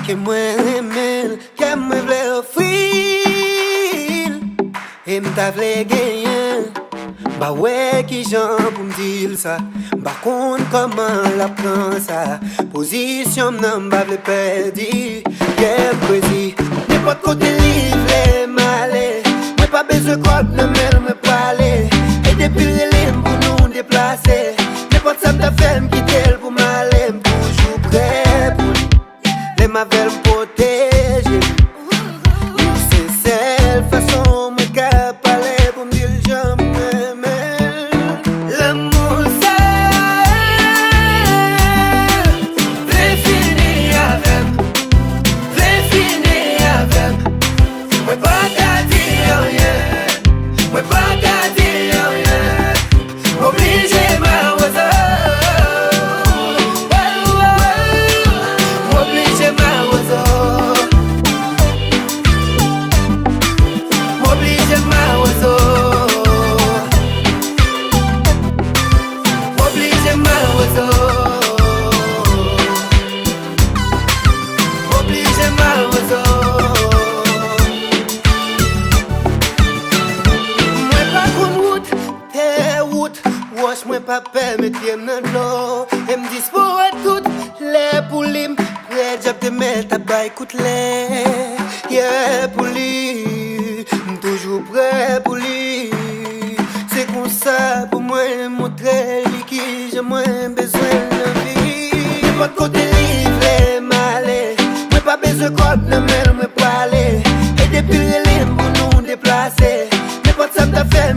que moi remel, que moi vle offrir. Et m'ta vle gagner. Bah ouais qui j'en pour m'dire ça. Bah compte comment la prend ça. Position n'en pas vle perdre. Yeah précis. N'importe côté livre malé. Moi pas besoin de code ne me parler. Et depuis les pour nous déplacer. N'importe ça m'ta fait m'quitter pour m'aller. Toujours prêt pour les m'avait protéger. C'est celle façon moi qu'à parler pour me dire jamais. L'amour c'est fini avec. Moi pas qu'à dire rien. Moi pas qu'à dire rien. Obligé ma oiseau. Obligé ma oiseau. Obligé ma oiseau. Obligé ma oiseau. Obligé ma oiseau. Moi pas qu'on route, t'es route. Wash moi pas permettre dans l'eau. Et me dispose toutes les poulies. Prêt job te mettre à bas écoute les. Yeah pour lui, toujours prêt pour lui. C'est comme ça pour moi montrer lui qui j'ai moins besoin de vie. N'importe côté livre malé. Moi pas besoin de code ne me parler. Et depuis les lignes pour nous déplacer. N'importe ça m'ta fait